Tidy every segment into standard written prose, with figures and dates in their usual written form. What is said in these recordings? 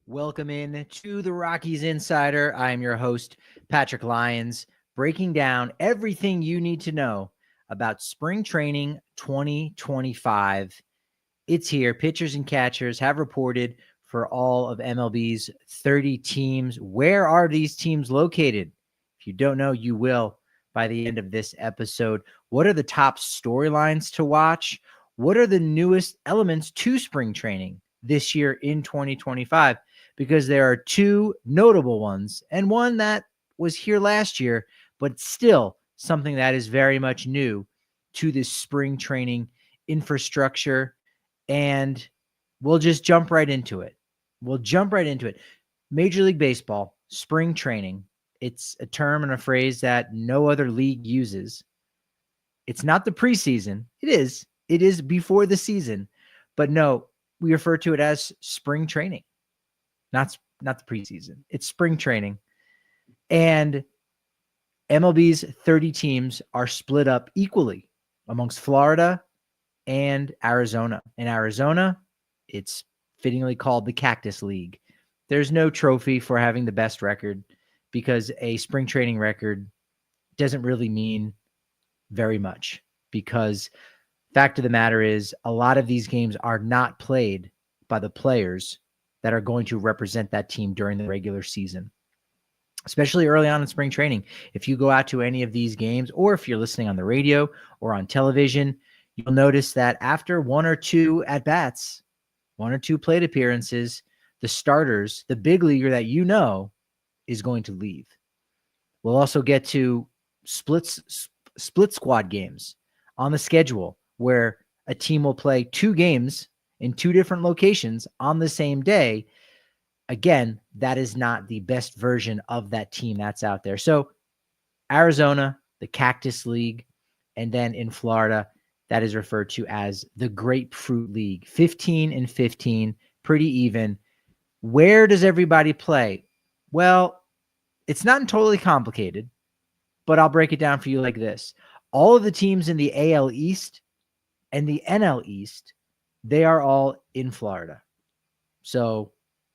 Welcome in to the Rockies Insider. I am your host, Patrick Lyons, breaking down everything you need to know about spring training 2025. It's here. Pitchers and catchers have reported for all of MLB's 30 teams. Where are these teams located? If you don't know, you will by the end of this episode. What are the top storylines to watch? What are the newest elements to spring training this year in 2025? Because there are two notable ones and one that was here last year, but still something that is very much new to this spring training infrastructure. And we'll just jump right into it. Major League Baseball, spring training. It's a term and a phrase that no other league uses. It's not the preseason. It is before the season. But no, we refer to it as spring training. Not the preseason. It's spring training. And MLB's 30 teams are split up equally amongst Florida and Arizona. In Arizona, it's fittingly called the Cactus League. There's no trophy for having the best record because a spring training record doesn't really mean very much, because fact of the matter is a lot of these games are not played by the players that are going to represent that team during the regular season, especially early on in spring training. If you go out to any of these games, or if you're listening on the radio or on television, you'll notice that after one or two at-bats, one or two plate appearances, the starters, the big leaguer that you know, is going to leave. We'll also get to split squad games on the schedule where a team will play two games in two different locations on the same day. Again, that is not the best version of that team that's out there. So Arizona, the Cactus League, and then in Florida, that is referred to as the Grapefruit League. 15 and 15, pretty even. Where does everybody play? Well, it's not totally complicated, but I'll break it down for you like this. All of the teams in the AL East and the NL East, they are all in Florida. So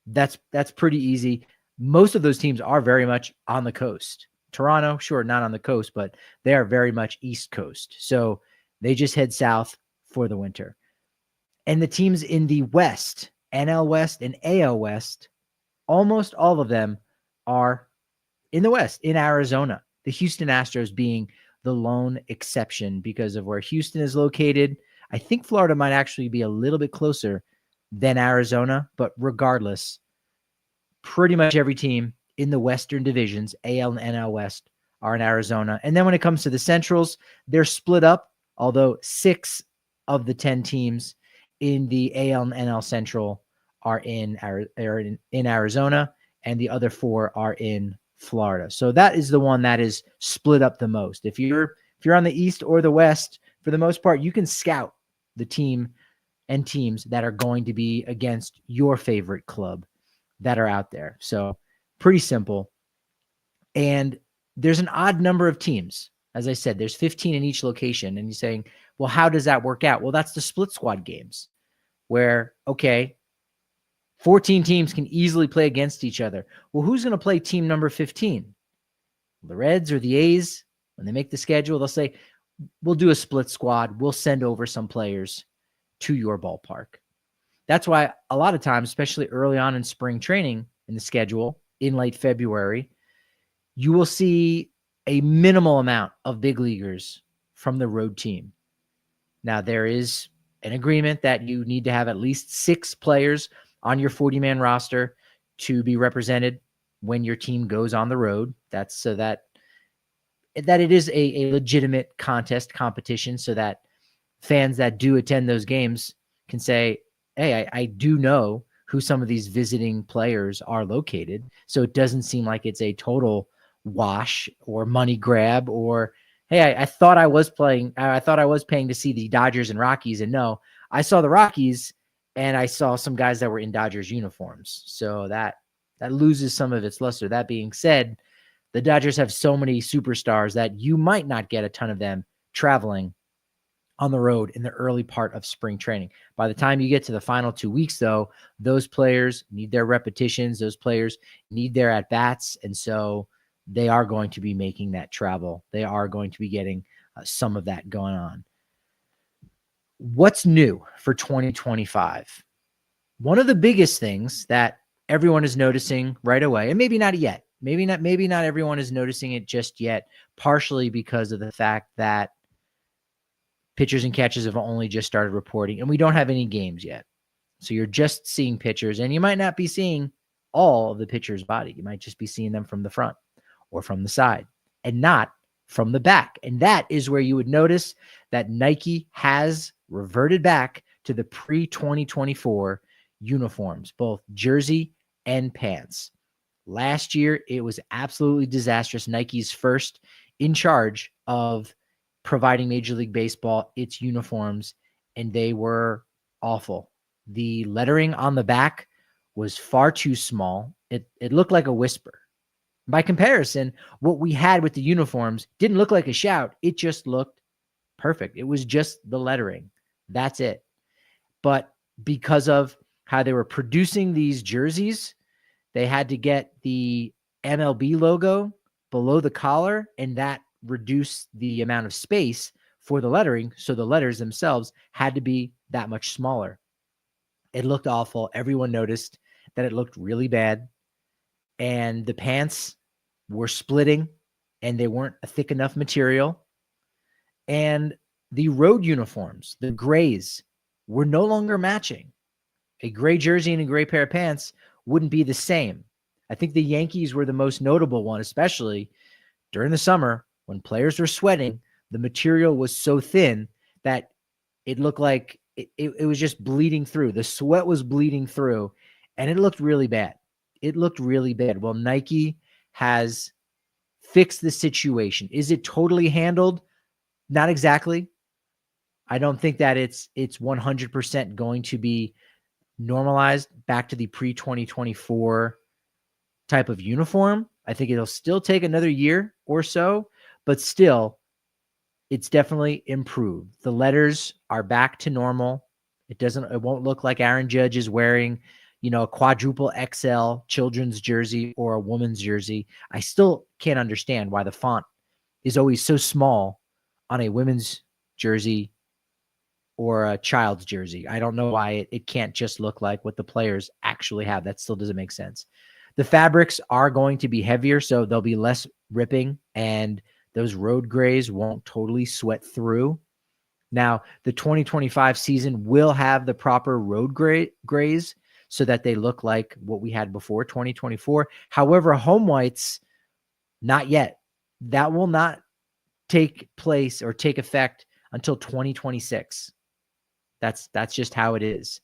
that's pretty easy. Most of those teams are very much on the coast. Toronto, sure, not on the coast, but they are very much East Coast. So they just head south for the winter. And the teams in the West, NL West and AL West, almost all of them are in the West, in Arizona. The Houston Astros being the lone exception because of where Houston is located. I think Florida might actually be a little bit closer than Arizona, but regardless, pretty much every team in the Western divisions, AL and NL West, are in Arizona. And then when it comes to the Centrals, they're split up, although 6 of the 10 teams in the AL and NL Central are in Arizona, and the other 4 are in Florida. So that is the one that is split up the most. If you're on the East or the West, for the most part, you can scout the team and teams that are going to be against your favorite club that are out there. So pretty simple. And there's an odd number of teams. As I said, there's 15 in each location. And you're saying, well, how does that work out? Well, that's the split squad games where, okay, 14 teams can easily play against each other. Well, who's going to play team number 15? The Reds or the A's? When they make the schedule, they'll say, we'll do a split squad. We'll send over some players to your ballpark. That's why a lot of times, especially early on in spring training in the schedule in late February, you will see a minimal amount of big leaguers from the road team. Now, there is an agreement that you need to have at least 6 players on your 40-man roster to be represented when your team goes on the road. That's so that it is a legitimate competition, so that fans that do attend those games can say, hey, I do know who some of these visiting players are located. So it doesn't seem like it's a total wash or money grab, or, hey, I thought I was paying to see the Dodgers and Rockies. And no, I saw the Rockies and I saw some guys that were in Dodgers uniforms. So that loses some of its luster. That being said, the Dodgers have so many superstars that you might not get a ton of them traveling on the road in the early part of spring training. By the time you get to the final 2 weeks, though, those players need their repetitions. Those players need their at-bats. And so they are going to be making that travel. They are going to be getting some of that going on. What's new for 2025? One of the biggest things that everyone is noticing right away, and maybe not yet, maybe not everyone is noticing it just yet, partially because of the fact that pitchers and catchers have only just started reporting, and we don't have any games yet. So you're just seeing pitchers, and you might not be seeing all of the pitcher's body. You might just be seeing them from the front or from the side and not from the back. And that is where you would notice that Nike has reverted back to the pre-2024 uniforms, both jersey and pants. Last year, it was absolutely disastrous. Nike's first in charge of providing Major League Baseball its uniforms, and they were awful. The lettering on the back was far too small. It looked like a whisper. By comparison, what we had with the uniforms didn't look like a shout. It just looked perfect. It was just the lettering. That's it. But because of how they were producing these jerseys, they had to get the MLB logo below the collar, and that reduced the amount of space for the lettering. So the letters themselves had to be that much smaller. It looked awful. Everyone noticed that it looked really bad. And the pants were splitting, and they weren't a thick enough material. And the road uniforms, the grays, were no longer matching. A gray jersey and a gray pair of pants wouldn't be the same. I think the Yankees were the most notable one, especially during the summer when players were sweating. The material was so thin that it looked like it was just bleeding through. The sweat was bleeding through, and it looked really bad. It looked really bad. Well, Nike has fixed the situation. Is it totally handled? Not exactly. I don't think that it's 100% going to be normalized back to the pre-2024 type of uniform. I think it'll still take another year or so, but still, it's definitely improved. The letters are back to normal. It won't look like Aaron Judge is wearing, a quadruple XL children's jersey or a woman's jersey. I still can't understand why the font is always so small on a women's jersey or a child's jersey. I don't know why it can't just look like what the players actually have. That still doesn't make sense. The fabrics are going to be heavier, so there'll be less ripping, and those road grays won't totally sweat through. Now, the 2025 season will have the proper road grays so that they look like what we had before 2024. However, home whites, not yet. That will not take place or take effect until 2026. That's just how it is.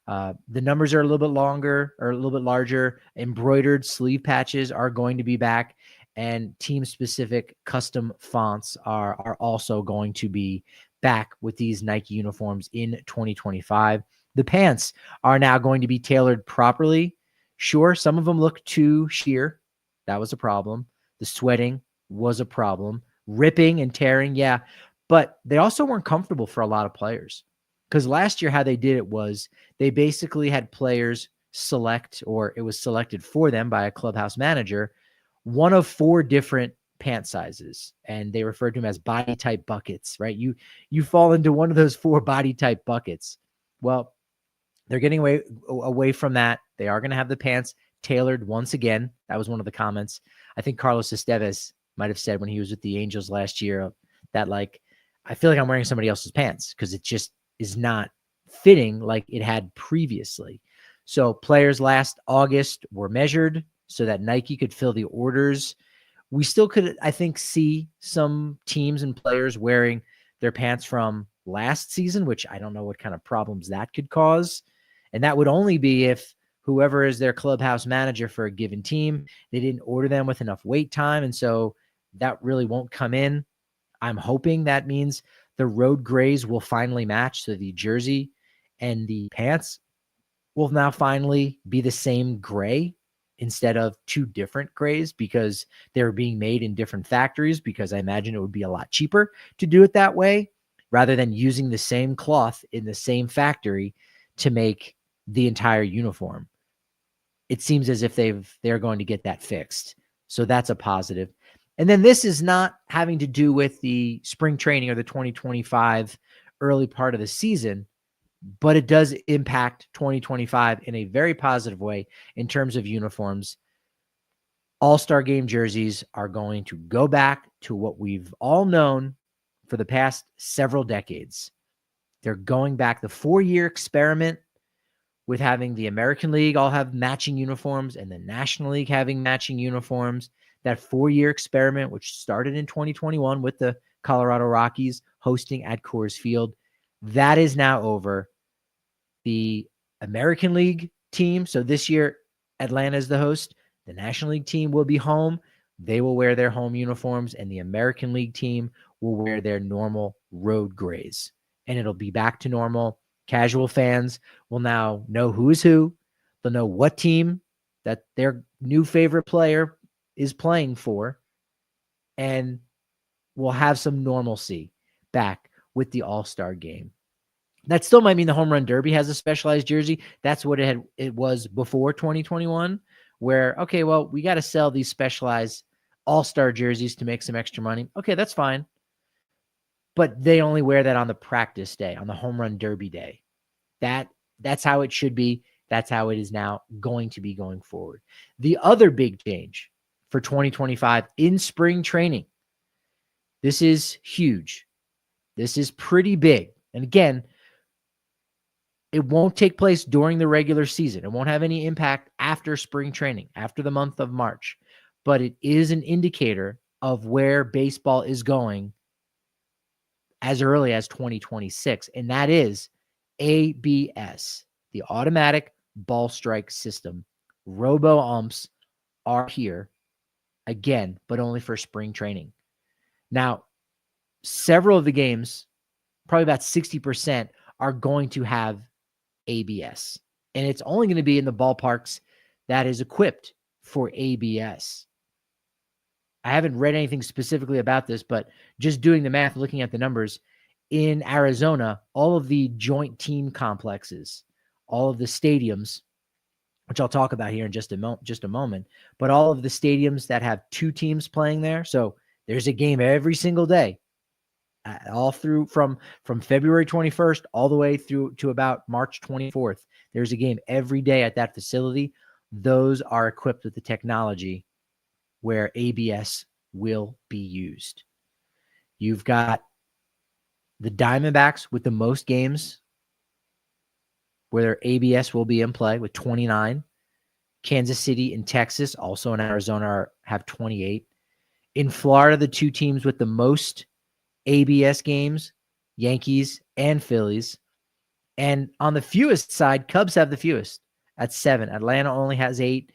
The numbers are a little bit longer or a little bit larger. Embroidered sleeve patches are going to be back, and team-specific custom fonts are also going to be back with these Nike uniforms in 2025. The pants are now going to be tailored properly. Sure, some of them look too sheer. That was a problem. The sweating was a problem. Ripping and tearing, yeah. But they also weren't comfortable for a lot of players. Because last year, how they did it was they basically had players select, or it was selected for them by a clubhouse manager, one of 4 different pant sizes. And they referred to them as body type buckets, right? You fall into one of those 4 body type buckets. Well, they're getting away from that. They are going to have the pants tailored once again. That was one of the comments. I think Carlos Estevez might have said when he was with the Angels last year that, I feel like I'm wearing somebody else's pants because it just is not fitting like it had previously. So players last August were measured so that Nike could fill the orders. We still could, I think, see some teams and players wearing their pants from last season, which I don't know what kind of problems that could cause. And that would only be if whoever is their clubhouse manager for a given team, they didn't order them with enough wait time. And so that really won't come in. I'm hoping that means the road grays will finally match. So the jersey and the pants will now finally be the same gray instead of 2 different grays, because they're being made in different factories, because I imagine it would be a lot cheaper to do it that way. rather than using the same cloth in the same factory to make the entire uniform. It seems as if they're going to get that fixed. So that's a positive. And then this is not having to do with the spring training or the 2025 early part of the season, but it does impact 2025 in a very positive way in terms of uniforms. All-Star game jerseys are going to go back to what we've all known for the past several decades. They're going back the 4-year experiment with having the American League all have matching uniforms and the National League having matching uniforms. That 4-year experiment, which started in 2021 with the Colorado Rockies hosting at Coors Field, that is now over. The American League team, so this year Atlanta is the host. The National League team will be home. They will wear their home uniforms, and the American League team will wear their normal road grays. And it'll be back to normal. Casual fans will now know who is who. They'll know what team that their new favorite player is playing for, and we'll have some normalcy back with the All-Star game. That still might mean the Home Run Derby has a specialized jersey. That's what it was before 2021, where, okay, well, we got to sell these specialized All-Star jerseys to make some extra money. Okay, that's fine. But they only wear that on the practice day, on the Home Run Derby day. That's how it should be. That's how it is now going to be going forward. The other big change for 2025 in spring training, this is huge. This is pretty big. And again, it won't take place during the regular season. It won't have any impact after spring training, after the month of March. But it is an indicator of where baseball is going as early as 2026. And that is ABS, the automatic ball strike system. Robo-Umps are here again, but only for spring training. Now, several of the games, probably about 60%, are going to have ABS. And it's only going to be in the ballparks that is equipped for ABS. I haven't read anything specifically about this, but just doing the math, looking at the numbers, in Arizona, all of the joint team complexes, all of the stadiums, which I'll talk about here in just a moment, but all of the stadiums that have two teams playing there, so there's a game every single day, all through from February 21st all the way through to about March 24th. There's a game every day at that facility. Those are equipped with the technology where ABS will be used. You've got the Diamondbacks with the most games where their ABS will be in play with 29. Kansas City and Texas, also in Arizona, have 28. In Florida, the two teams with the most ABS games, Yankees and Phillies. And on the fewest side, Cubs have the fewest at 7. Atlanta only has 8.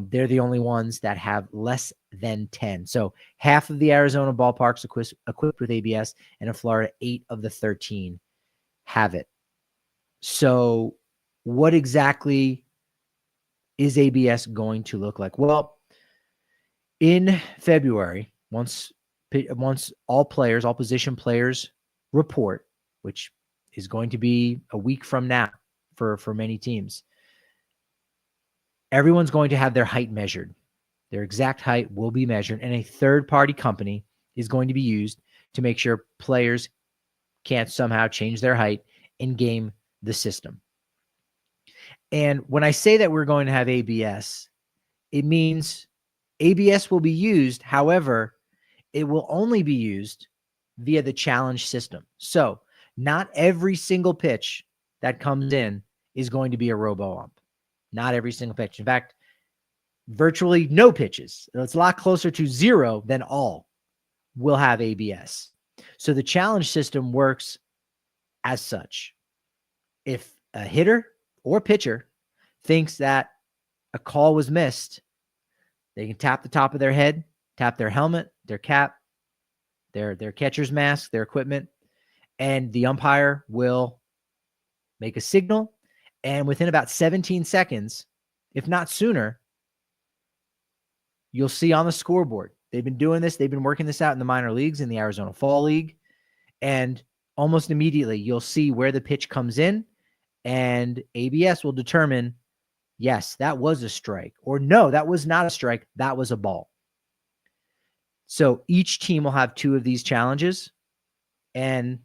They're the only ones that have less than 10. So half of the Arizona ballparks equipped with ABS, and in Florida, 8 of the 13 have it. So what exactly is ABS going to look like? Well, in February, once all position players report, which is going to be a week from now for many teams, everyone's going to have their height measured. Their exact height will be measured, and a third-party company is going to be used to make sure players can't somehow change their height and game the system. And when I say that we're going to have ABS, it means ABS will be used. However, it will only be used via the challenge system. So not every single pitch that comes in is going to be a robo-ump. Not every single pitch. In fact, virtually no pitches. It's a lot closer to 0 than all will have ABS. So the challenge system works as such. If a hitter or pitcher thinks that a call was missed, they can tap the top of their head, tap their helmet, their cap, their catcher's mask, their equipment, and the umpire will make a signal. And within about 17 seconds, if not sooner, you'll see on the scoreboard. They've been doing this. They've been working this out in the minor leagues, in the Arizona Fall League. And almost immediately, you'll see where the pitch comes in, and ABS will determine, yes, that was a strike, or no, that was not a strike, that was a ball. So each team will have 2 of these challenges, and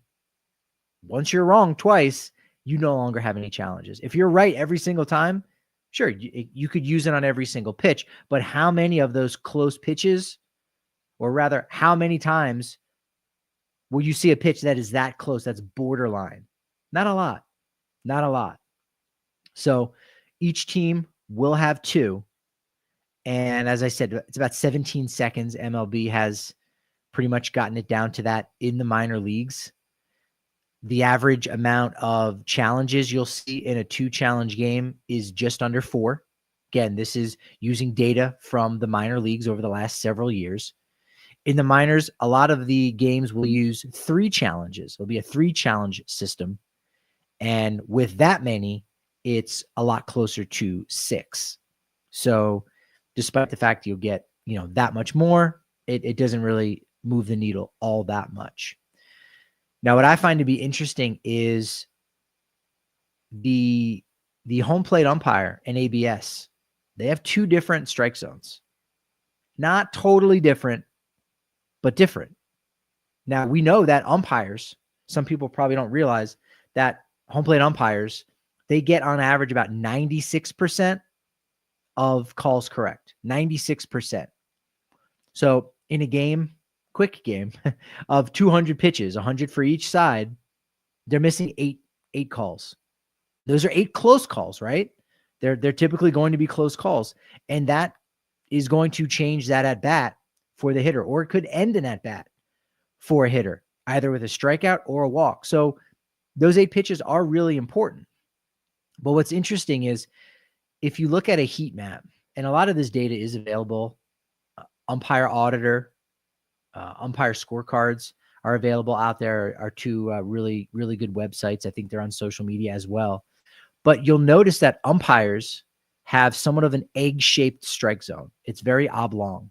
once you're wrong twice, you no longer have any challenges. If you're right every single time, sure, you could use it on every single pitch, but how many of those close pitches, or rather, how many times will you see a pitch that is that close, that's borderline? Not a lot. Not a lot. So each team will have 2. And as I said, it's about 17 seconds. MLB has pretty much gotten it down to that in the minor leagues. The average amount of challenges you'll see in a 2-challenge game is just under 4. Again, this is using data from the minor leagues over the last several years. In the minors, a lot of the games will use 3 challenges. It'll be a 3-challenge system. And with that many, it's a lot closer to 6. So despite the fact you'll get, that much more, it doesn't really move the needle all that much. Now, what I find to be interesting is the home plate umpire and ABS. They have 2 different strike zones. Not totally different, but different. Now, we know that umpires, some people probably don't realize that home plate umpires, they get on average about 96% of calls correct. 96%. So in a game, quick game of 200 pitches, 100 for each side, they're missing eight calls. Those are 8 close calls, right? They're typically going to be close calls, and that is going to change that at bat for the hitter, or it could end an at bat for a hitter, either with a strikeout or a walk. So those 8 pitches are really important. But what's interesting is if you look at a heat map, and a lot of this data is available, umpire auditor, umpire scorecards are available out there, are 2 really, really good websites. I think they're on social media as well. But you'll notice that umpires have somewhat of an egg-shaped strike zone. It's very oblong.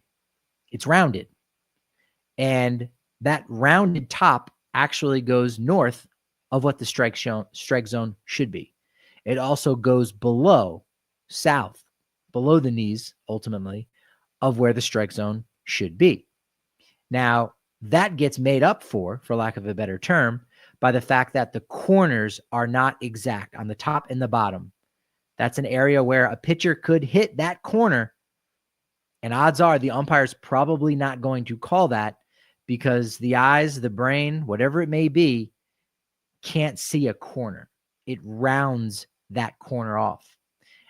It's rounded. And that rounded top actually goes north of what the strike zone should be. It also goes south, below the knees, ultimately, of where the strike zone should be. Now, that gets made up for lack of a better term, by the fact that the corners are not exact on the top and the bottom. That's an area where a pitcher could hit that corner, and odds are the umpire's probably not going to call that because the eyes, the brain, whatever it may be, can't see a corner. It rounds that corner off.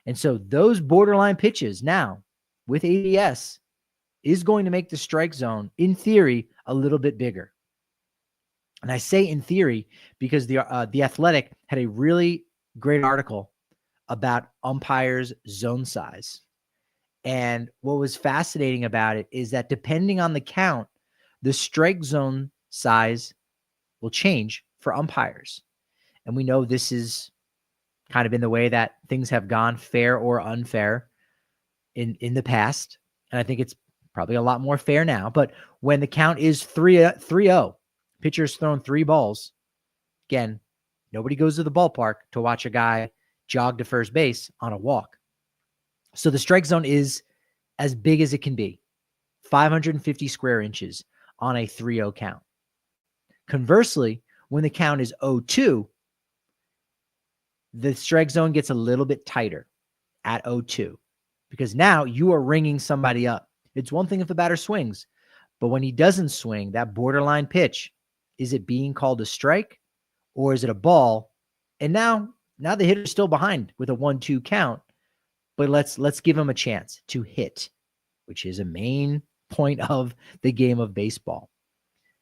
And so those borderline pitches now with ABS is going to make the strike zone, in theory, a little bit bigger. And I say in theory because the Athletic had a really great article about umpires' zone size. And what was fascinating about it is that depending on the count, the strike zone size will change for umpires. And we know this is kind of in the way that things have gone, fair or unfair, in the past. And I think it's probably a lot more fair now. But when the count is 3-0, pitcher's thrown 3 balls, again, nobody goes to the ballpark to watch a guy jog to first base on a walk. So the strike zone is as big as it can be, 550 square inches on a 3-0 count. Conversely, when the count is 0-2, the strike zone gets a little bit tighter at 0-2 because now you are ringing somebody up. It's one thing if a batter swings, but when he doesn't swing, that borderline pitch, is it being called a strike or is it a ball? And now the hitter's still behind with a 1-2 count, but let's give him a chance to hit, which is a main point of the game of baseball.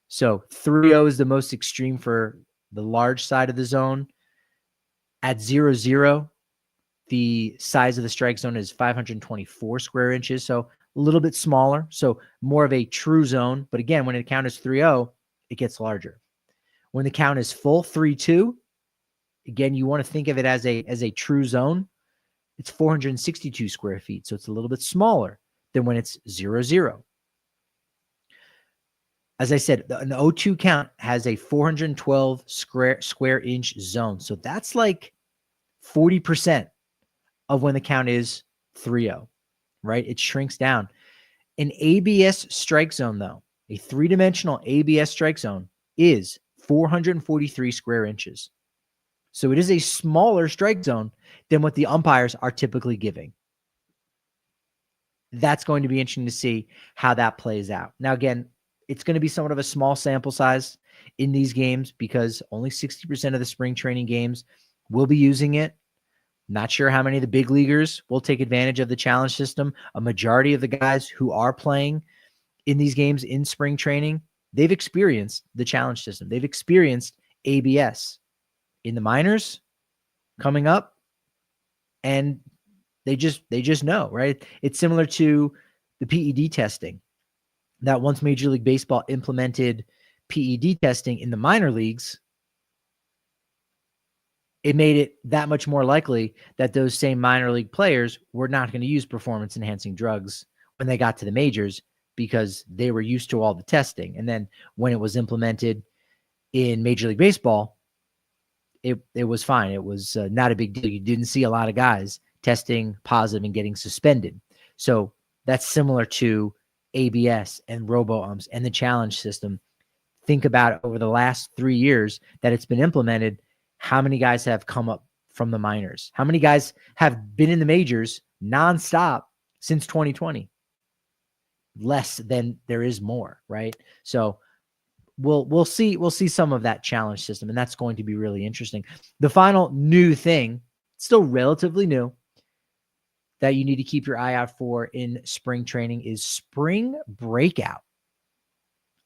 So 3-0 is the most extreme for the large side of the zone. At 0-0, the size of the strike zone is 524 square inches, so a little bit smaller, so more of a true zone. But again, when the count is 3-0, it gets larger. When the count is full, 3-2, again, you want to think of it as a true zone. It's 462 square feet, so it's a little bit smaller than when it's 0-0. As I said, an 0-2 count has a 412 square inch zone. So that's like 40% of when the count is 3-0, right? It shrinks down. An ABS strike zone, though, a three-dimensional ABS strike zone is 443 square inches. So it is a smaller strike zone than what the umpires are typically giving. That's going to be interesting to see how that plays out. Now, again, it's going to be somewhat of a small sample size in these games because only 60% of the spring training games will be using it. Not sure how many of the big leaguers will take advantage of the challenge system. A majority of the guys who are playing in these games in spring training, they've experienced the challenge system. They've experienced ABS in the minors coming up, and they just know, right? It's similar to the PED testing. That once Major League Baseball implemented PED testing in the minor leagues, it made it that much more likely that those same minor league players were not going to use performance enhancing drugs when they got to the majors because they were used to all the testing. And then when it was implemented in Major League Baseball, it was fine. It was not a big deal. You didn't see a lot of guys testing positive and getting suspended. So that's similar to ABS and Robo-Umps and the challenge system. Think about it, over the last 3 years that it's been implemented, how many guys have come up from the minors? How many guys have been in the majors nonstop since 2020? Less than there is more, right? So we'll see some of that challenge system, and that's going to be really interesting. The final new thing, still relatively new, that you need to keep your eye out for in spring training is Spring Breakout.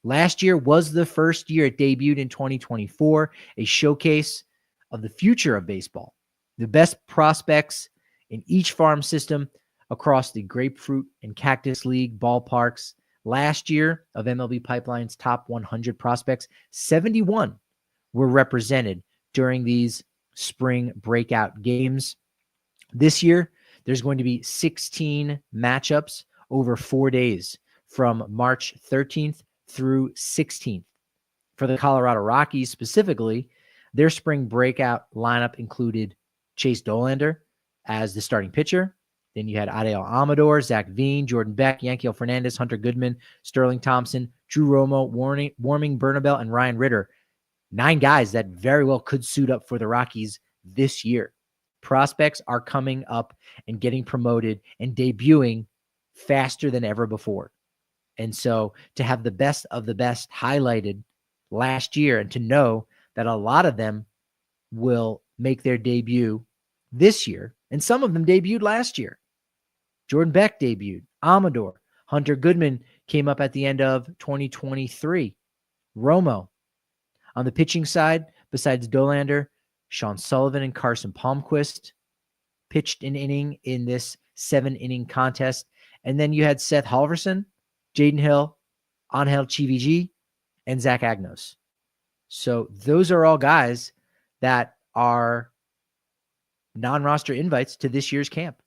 Last year was the first year it debuted in 2024, a showcase of the future of baseball. The best prospects in each farm system across the Grapefruit and Cactus League ballparks. Last year, of MLB Pipeline's top 100 prospects, 71 were represented during these Spring Breakout games. This year, there's going to be 16 matchups over 4 days from March 13th through 16th. For the Colorado Rockies specifically, their Spring Breakout lineup included Chase Dollander as the starting pitcher. Then you had Adael Amador, Zach Veen, Jordan Beck, Yankiel Fernandez, Hunter Goodman, Sterling Thompson, Drew Romo, Warming Bernabel, and Ryan Ritter. 9 guys that very well could suit up for the Rockies this year. Prospects are coming up and getting promoted and debuting faster than ever before. And so to have the best of the best highlighted last year and to know that a lot of them will make their debut this year, and some of them debuted last year. Jordan Beck debuted, Amador, Hunter Goodman came up at the end of 2023. Romo. On the pitching side, besides Dollander, Sean Sullivan and Carson Palmquist pitched an inning in this 7-inning contest. And then you had Seth Halverson, Jaden Hill, Angel Chivigi, and Zach Agnos. So those are all guys that are non-roster invites to this year's camp.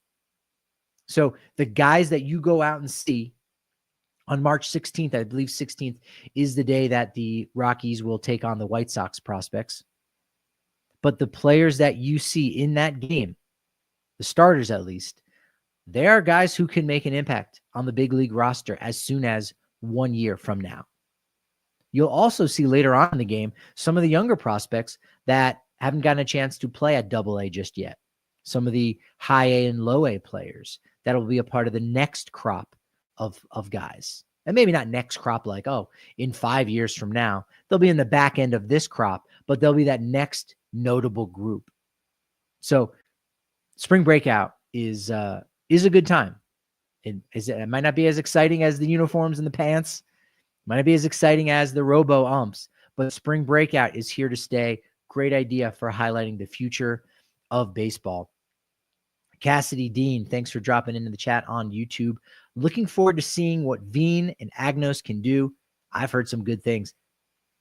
So the guys that you go out and see on March 16th, I believe 16th is the day that the Rockies will take on the White Sox prospects. But the players that you see in that game, the starters at least, they are guys who can make an impact on the big league roster as soon as 1 year from now. You'll also see later on in the game some of the younger prospects that haven't gotten a chance to play at Double-A just yet. Some of the high A and low A players that will be a part of the next crop of guys. And maybe not next crop like, in 5 years from now, they'll be in the back end of this crop, but they'll be that next notable group. So Spring Breakout is a good time. It might not be as exciting as the uniforms and the pants. It might not be as exciting as the Robo-Umps, but Spring Breakout is here to stay. Great idea for highlighting the future of baseball. Cassidy Dean, thanks for dropping into the chat on YouTube. Looking forward to seeing what Veen and Agnos can do. I've heard some good things.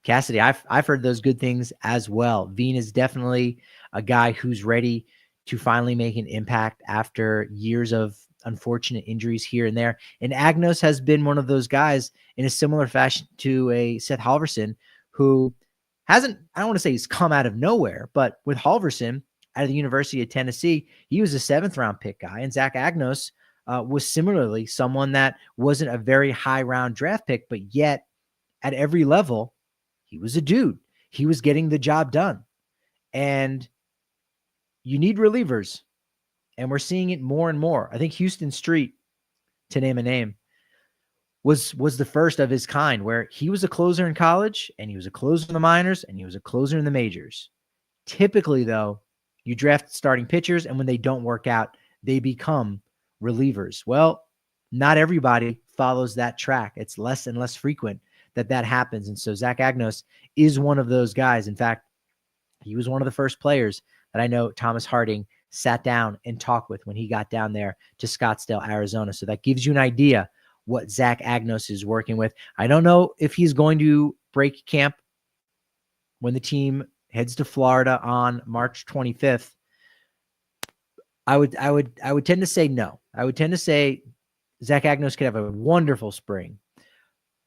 Cassidy, I've heard those good things as well. Veen is definitely a guy who's ready to finally make an impact after years of unfortunate injuries here and there. And Agnos has been one of those guys in a similar fashion to a Seth Halverson, who hasn't, I don't want to say he's come out of nowhere, but with Halverson out of the University of Tennessee, he was a 7th-round pick guy. And Zach Agnos was similarly someone that wasn't a very high round draft pick, but yet at every level, he was a dude. He was getting the job done. And you need relievers. And we're seeing it more and more. I think Houston Street, to name a name, was the first of his kind, where he was a closer in college, and he was a closer in the minors, and he was a closer in the majors. Typically, though, you draft starting pitchers, and when they don't work out, they become relievers. Well, not everybody follows that track. It's less and less frequent that happens. And so Zach Agnos is one of those guys. In fact, he was one of the first players that I know Thomas Harding sat down and talked with when he got down there to Scottsdale, Arizona. So that gives you an idea what Zach Agnos is working with. I don't know if he's going to break camp when the team heads to Florida on March 25th. I would tend to say no. I would tend to say Zach Agnos could have a wonderful spring.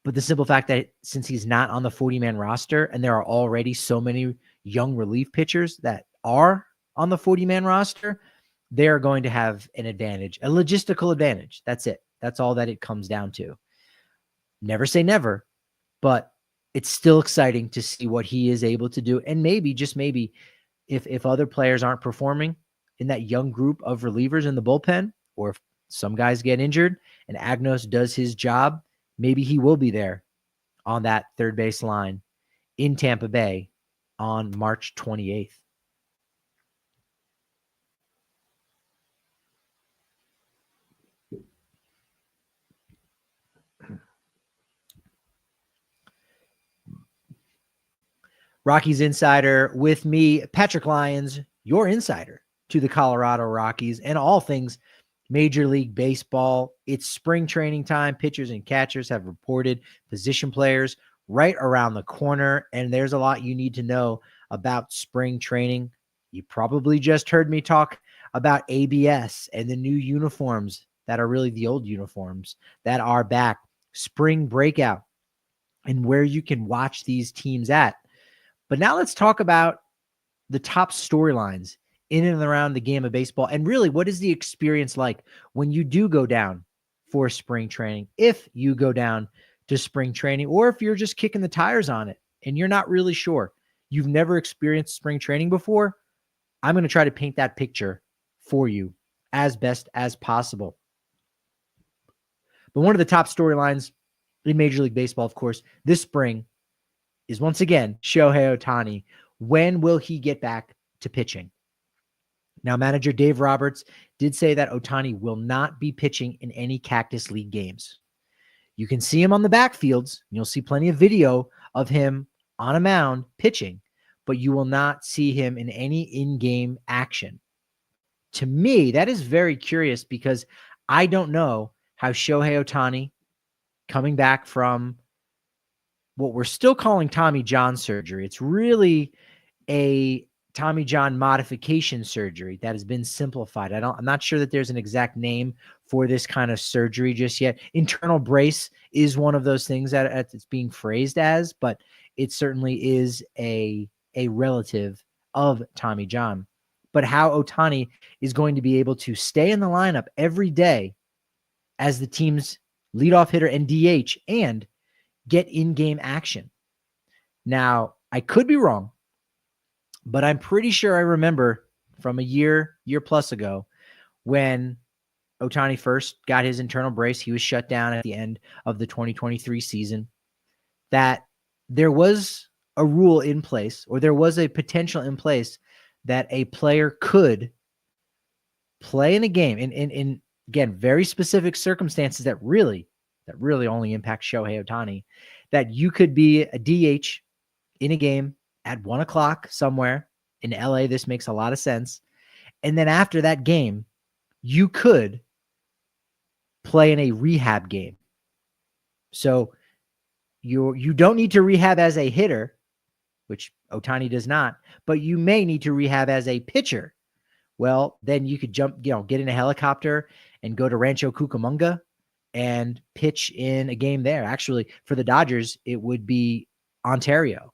But the simple fact that since he's not on the 40-man roster, and there are already so many young relief pitchers that are on the 40-man roster, they're going to have an advantage, a logistical advantage. That's it. That's all that it comes down to. Never say never, but it's still exciting to see what he is able to do. And maybe, just maybe, if other players aren't performing in that young group of relievers in the bullpen, or if some guys get injured and Agnos does his job, maybe he will be there on that third base line in Tampa Bay on March 28th. Rockies Insider with me, Patrick Lyons, your insider to the Colorado Rockies and all things Major League Baseball. It's spring training time. Pitchers and catchers have reported, position players right around the corner, and there's a lot you need to know about spring training. You probably just heard me talk about ABS and the new uniforms that are really the old uniforms that are back. Spring Breakout and where you can watch these teams at. But now let's talk about the top storylines in and around the game of baseball. And really, what is the experience like when you do go down for spring training? If you go down to spring training, or if you're just kicking the tires on it and you're not really sure, you've never experienced spring training before, I'm going to try to paint that picture for you as best as possible. But one of the top storylines in Major League Baseball, of course, this spring is once again Shohei Ohtani. When will he get back to pitching? Now, manager Dave Roberts did say that Ohtani will not be pitching in any Cactus League games. You can see him on the backfields. You'll see plenty of video of him on a mound pitching, but you will not see him in any in-game action. To me, that is very curious because I don't know how Shohei Ohtani, coming back from what we're still calling Tommy John surgery, it's really a Tommy John modification surgery that has been simplified. I'm not sure that there's an exact name for this kind of surgery just yet. Internal brace is one of those things that it's being phrased as, but it certainly is a relative of Tommy John. But how Ohtani is going to be able to stay in the lineup every day as the team's leadoff hitter and DH and get in-game action. Now, I could be wrong, but I'm pretty sure I remember from a year plus ago when Ohtani first got his internal brace, he was shut down at the end of the 2023 season, that there was a rule in place, or there was a potential in place, that a player could play in a game in again, very specific circumstances that really only impact Shohei Ohtani, that you could be a DH in a game at 1:00 somewhere in LA. This makes a lot of sense. And then after that game, you could play in a rehab game. So you don't need to rehab as a hitter, which Ohtani does not, but you may need to rehab as a pitcher, well, then you could jump, get in a helicopter and go to Rancho Cucamonga and pitch in a game there. Actually, for the Dodgers, it would be Ontario.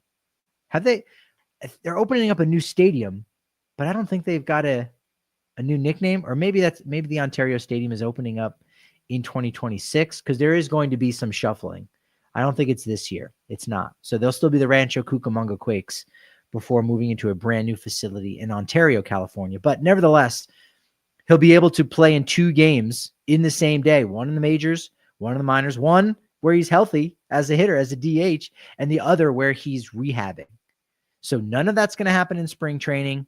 They're opening up a new stadium, but I don't think they've got a new nickname, or maybe the Ontario Stadium is opening up in 2026, because there is going to be some shuffling. I don't think it's this year. It's not. So they'll still be the Rancho Cucamonga Quakes before moving into a brand new facility in Ontario, California. But nevertheless, he'll be able to play in 2 games in the same day, one in the majors, one in the minors, one where he's healthy as a hitter, as a DH, and the other where he's rehabbing. So none of that's going to happen in spring training.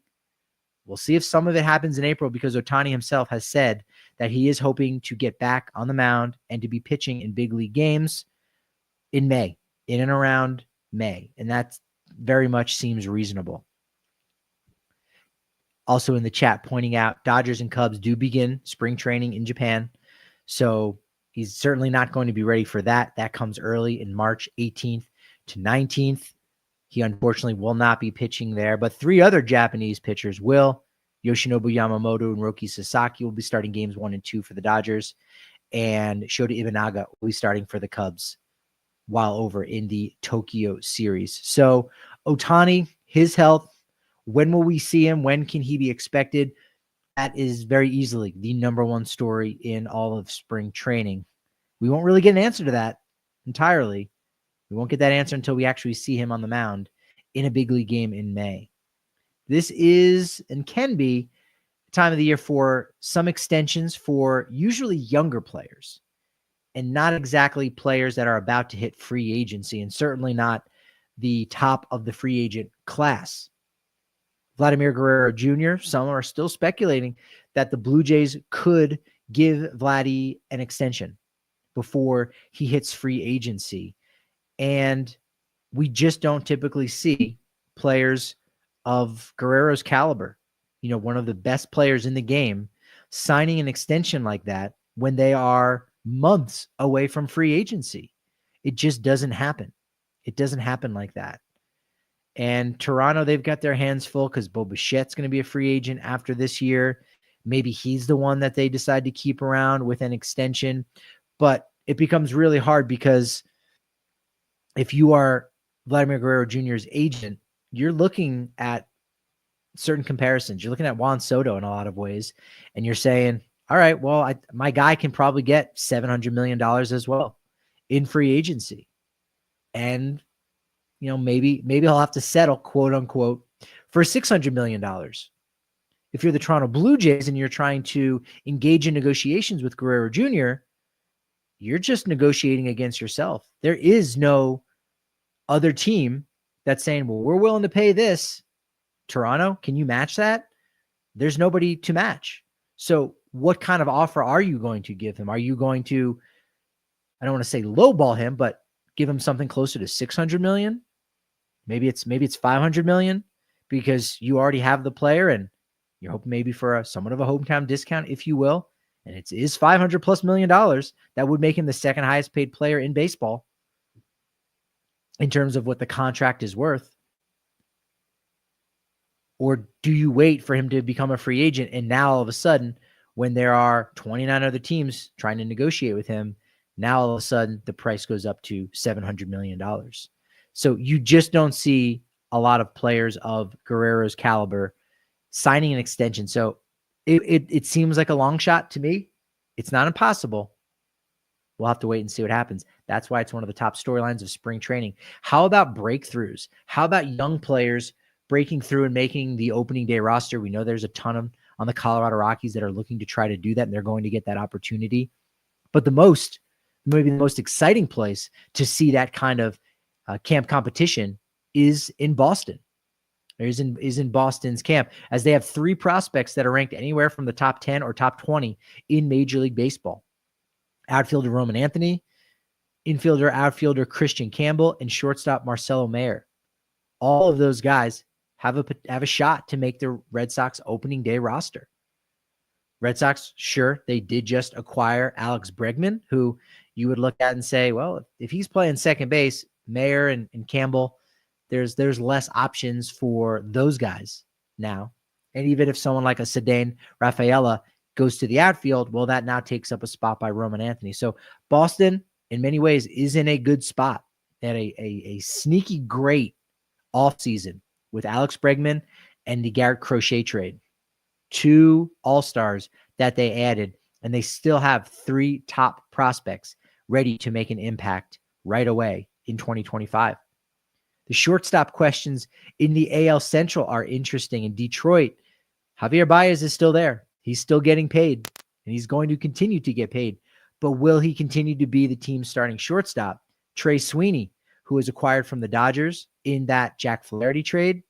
We'll see if some of it happens in April, because Ohtani himself has said that he is hoping to get back on the mound and to be pitching in big league games in May, in and around May. And that very much seems reasonable. Also in the chat pointing out, Dodgers and Cubs do begin spring training in Japan. So he's certainly not going to be ready for that. That comes early in March 18th to 19th. He unfortunately will not be pitching there, but 3 other Japanese pitchers will. Yoshinobu Yamamoto and Roki Sasaki will be starting games 1 and 2 for the Dodgers, and Shota Imanaga will be starting for the Cubs while over in the Tokyo series. So Ohtani, his health, when will we see him? When can he be expected? That is very easily the number one story in all of spring training. We won't really get an answer to that entirely. We won't get that answer until we actually see him on the mound in a big league game in May. This is and can be the time of the year for some extensions for usually younger players, and not exactly players that are about to hit free agency, and certainly not the top of the free agent class. Vladimir Guerrero Jr., some are still speculating that the Blue Jays could give Vladdy an extension before he hits free agency. And we just don't typically see players of Guerrero's caliber, one of the best players in the game, signing an extension like that when they are months away from free agency. It just doesn't happen. It doesn't happen like that. And Toronto, they've got their hands full because Bo Bichette's going to be a free agent after this year. Maybe he's the one that they decide to keep around with an extension. But it becomes really hard, because if you are Vladimir Guerrero Jr.'s agent, you're looking at certain comparisons. You're looking at Juan Soto in a lot of ways, and you're saying, all right, well, my guy can probably get $700 million as well in free agency. And, maybe he'll have to settle, quote unquote, for $600 million. If you're the Toronto Blue Jays and you're trying to engage in negotiations with Guerrero Jr., you're just negotiating against yourself. There is no other team that's saying, well, we're willing to pay this. Toronto, can you match that? There's nobody to match. So what kind of offer are you going to give him? Are you going to, I don't want to say lowball him, but give him something closer to 600 million? Maybe it's 500 million, because you already have the player and you're hoping maybe for somewhat of a hometown discount, if you will. And it is $500+ million. That would make him the second highest paid player in baseball in terms of what the contract is worth. Or do you wait for him to become a free agent, and now all of a sudden, when there are 29 other teams trying to negotiate with him, now all of a sudden the price goes up to $700 million. So you just don't see a lot of players of Guerrero's caliber signing an extension. So it seems like a long shot to me. It's not impossible. We'll have to wait and see what happens. That's why it's one of the top storylines of spring training. How about breakthroughs? How about young players breaking through and making the opening day roster? We know there's a ton of on the Colorado Rockies that are looking to try to do that, and they're going to get that opportunity. But maybe the most exciting place to see that kind of camp competition is in Boston. Is in Boston's camp, as they have 3 prospects that are ranked anywhere from the top 10 or top 20 in Major League Baseball. Outfielder Roman Anthony, outfielder Christian Campbell, and shortstop Marcelo Mayer. All of those guys have a shot to make the Red Sox opening day roster. Red Sox, sure, they did just acquire Alex Bregman, who you would look at and say, well, if he's playing second base, Mayer and Campbell, there's less options for those guys now. And even if someone like a Ceddanne Rafaela goes to the outfield, well, that now takes up a spot by Roman Anthony. So Boston, in many ways, is in a good spot. They had a sneaky great offseason with Alex Bregman and the Garrett Crochet trade. 2 all-stars that they added, and they still have 3 top prospects ready to make an impact right away in 2025. The shortstop questions in the AL Central are interesting. In Detroit, Javier Baez is still there. He's still getting paid, and he's going to continue to get paid. But will he continue to be the team's starting shortstop? Trey Sweeney, who was acquired from the Dodgers in that Jack Flaherty trade,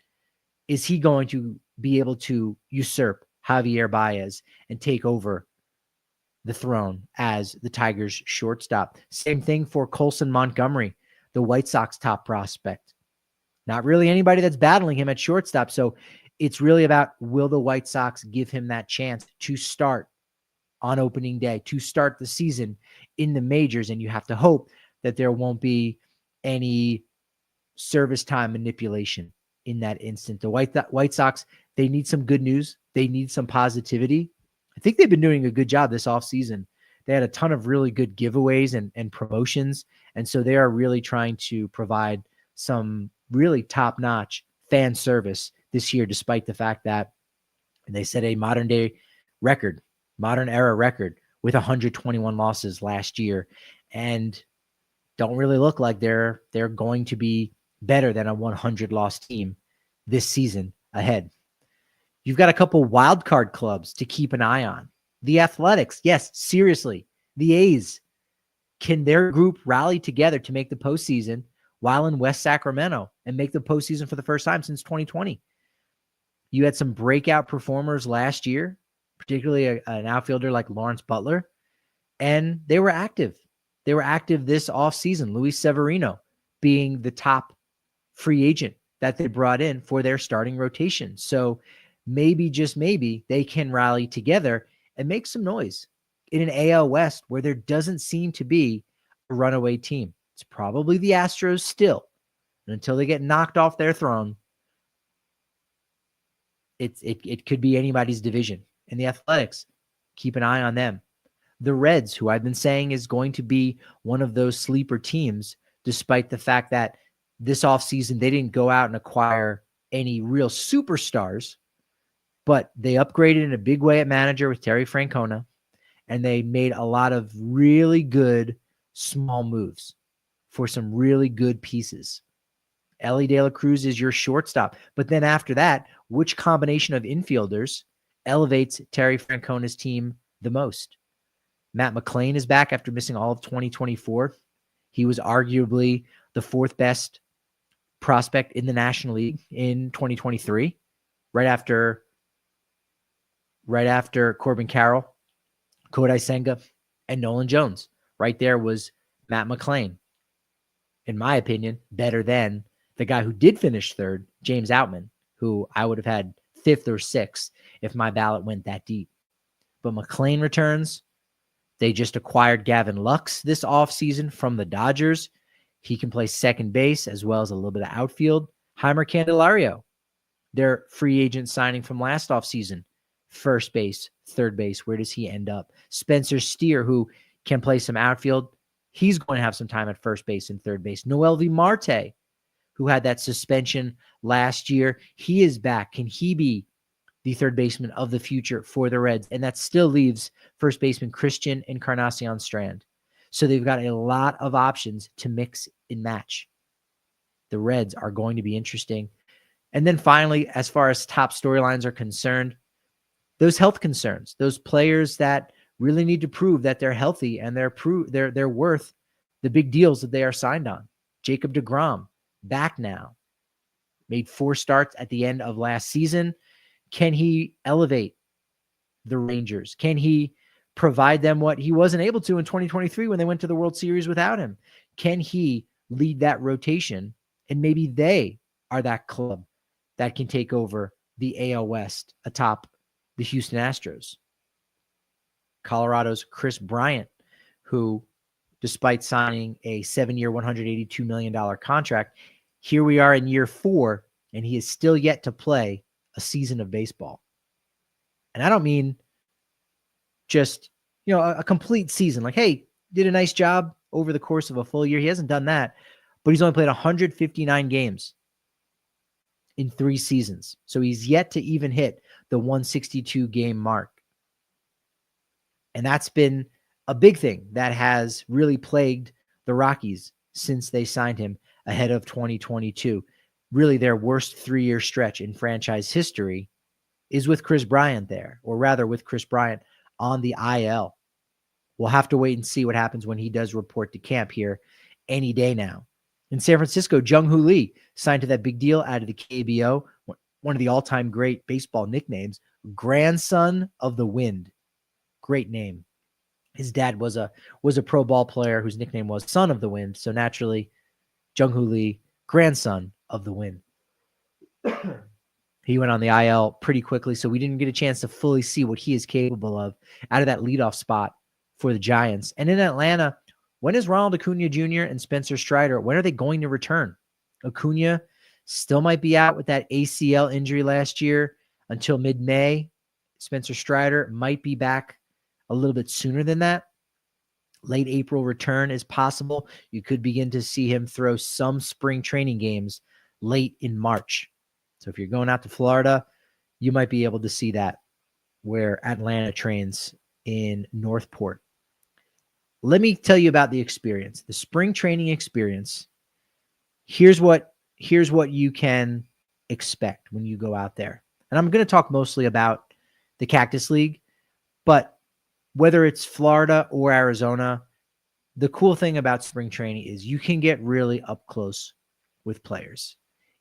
is he going to be able to usurp Javier Baez and take over the throne as the Tigers shortstop? Same thing for Colson Montgomery, the White Sox top prospect. Not really anybody that's battling him at shortstop. So it's really about, will the White Sox give him that chance to start on opening day, to start the season in the majors? And you have to hope that there won't be any service time manipulation in that instant. The White Sox, they need some good news. They need some positivity. I think they've been doing a good job this offseason. They had a ton of really good giveaways and promotions. And so they are really trying to provide some really top-notch fan service this year, despite the fact that they set a modern era record with 121 losses last year, and don't really look like they're going to be better than a 100-loss team this season ahead. You've got a couple wild card clubs to keep an eye on. The Athletics, yes, seriously, the A's. Can their group rally together to make the postseason while in West Sacramento and make the postseason for the first time since 2020? You had some breakout performers last year, particularly an outfielder like Lawrence Butler, and they were active. They were active this offseason. Luis Severino being the top free agent that they brought in for their starting rotation. So maybe, just maybe, they can rally together and make some noise in an AL West where there doesn't seem to be a runaway team. It's probably the Astros still. And until they get knocked off their throne, it could be anybody's division. And the Athletics, keep an eye on them. The Reds, who I've been saying is going to be one of those sleeper teams, despite the fact that this offseason they didn't go out and acquire any real superstars, but they upgraded in a big way at manager with Terry Francona, and they made a lot of really good small moves for some really good pieces. Ellie De La Cruz is your shortstop. But then after that, which combination of infielders elevates Terry Francona's team the most? Matt McClain is back after missing all of 2024. He was arguably the 4th best prospect in the National League in 2023, right after Corbin Carroll, Kodai Senga, and Nolan Jones. Right there was Matt McClain. In my opinion, better than the guy who did finish 3rd, James Outman, who I would have had 5th or 6th if my ballot went that deep. But McClain returns. They just acquired Gavin Lux this offseason from the Dodgers. He can play second base as well as a little bit of outfield. Heimer Candelario, their free agent signing from last offseason. First base, third base. Where does he end up? Spencer Steer, who can play some outfield. He's going to have some time at first base and third base. Noelvi Marte, who had that suspension last year. He is back. Can he be the third baseman of the future for the Reds? And that still leaves first baseman Christian Encarnacion Strand. So they've got a lot of options to mix and match. The Reds are going to be interesting. And then finally, as far as top storylines are concerned, those health concerns, those players that really need to prove that they're healthy and they're worth the big deals that they are signed on. Jacob deGrom, back now, made 4 starts at the end of last season. Can he elevate the Rangers? Can he provide them what he wasn't able to in 2023 when they went to the World Series without him? Can he lead that rotation? And maybe they are that club that can take over the AL West atop the Houston Astros. Colorado's Chris Bryant, who, despite signing a 7-year, $182 million contract, here we are in year 4, and he is still yet to play a season of baseball. And I don't mean just, a complete season. Like, hey, did a nice job over the course of a full year. He hasn't done that, but he's only played 159 games in 3 seasons. So he's yet to even hit the 162 game mark. And that's been a big thing that has really plagued the Rockies since they signed him ahead of 2022. Really, their worst 3-year stretch in franchise history is with Chris Bryant there, or rather with Chris Bryant on the IL. We'll have to wait and see what happens when he does report to camp here any day now. In San Francisco, Jung-Hoo Lee signed to that big deal out of the KBO, one of the all-time great baseball nicknames, Grandson of the Wind. Great name. His dad was a pro ball player whose nickname was Son of the Wind. So naturally, Jung-Hoo Lee, Grandson of the Wind. He went on the IL pretty quickly, so we didn't get a chance to fully see what he is capable of out of that leadoff spot for the Giants. And in Atlanta, when is Ronald Acuna Jr. and Spencer Strider, when are they going to return? Acuna still might be out with that ACL injury last year until mid-May. Spencer Strider might be back a little bit sooner than that. Late April return is possible. You could begin to see him throw some spring training games late in March. So if you're going out to Florida, you might be able to see that where Atlanta trains in Northport. Let me tell you about the experience, the spring training experience. Here's what you can expect when you go out there. And I'm going to talk mostly about the Cactus League, but whether it's Florida or Arizona, the cool thing about spring training is you can get really up close with players.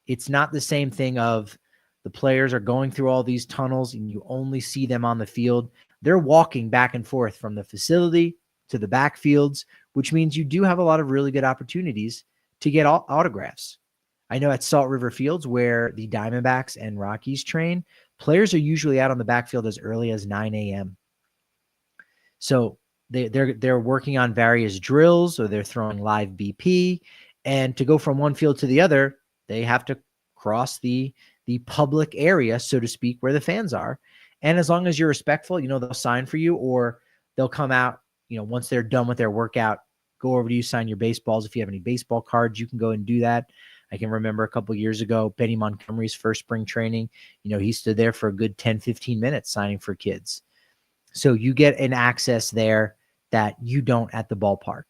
It's not the same thing of the players are going through all these tunnels and you only see them on the field. They're walking back and forth from the facility to the backfields, which means you do have a lot of really good opportunities to get autographs. I know at Salt River Fields, where the Diamondbacks and Rockies train, players are usually out on the backfield as early as 9 a.m. So they're working on various drills, or they're throwing live BP, and to go from one field to the other, they have to cross the public area, so to speak, where the fans are. And as long as you're respectful, they'll sign for you, or they'll come out, once they're done with their workout, go over to you, sign your baseballs. If you have any baseball cards, you can go and do that. I can remember a couple of years ago, Benny Montgomery's first spring training, he stood there for a good 10, 15 minutes signing for kids. So you get an access there that you don't at the ballpark.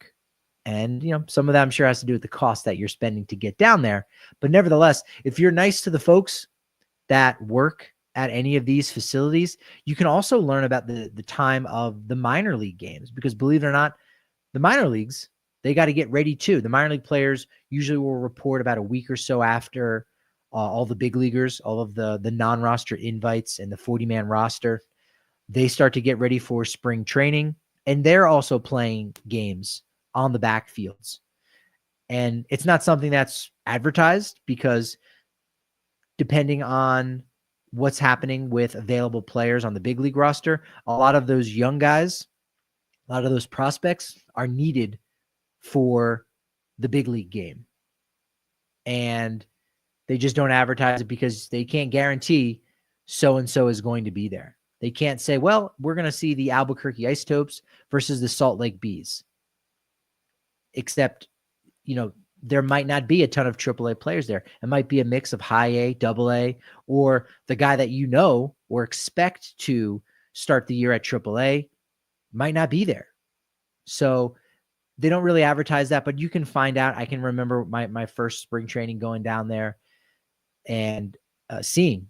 And, some of that I'm sure has to do with the cost that you're spending to get down there. But nevertheless, if you're nice to the folks that work at any of these facilities, you can also learn about the time of the minor league games, because believe it or not, the minor leagues, they got to get ready too. The minor league players usually will report about a week or so after all the big leaguers, all of the non-roster invites and the 40-man roster. They start to get ready for spring training, and they're also playing games on the backfields. And it's not something that's advertised, because depending on what's happening with available players on the big league roster, a lot of those young guys, a lot of those prospects are needed for the big league game. And they just don't advertise it because they can't guarantee so-and-so is going to be there. They can't say, well, we're going to see the Albuquerque Isotopes versus the Salt Lake Bees. Except, there might not be a ton of AAA players there. It might be a mix of high A, double A, or the guy that or expect to start the year at AAA might not be there. So they don't really advertise that, but you can find out. I can remember my first spring training going down there and seeing,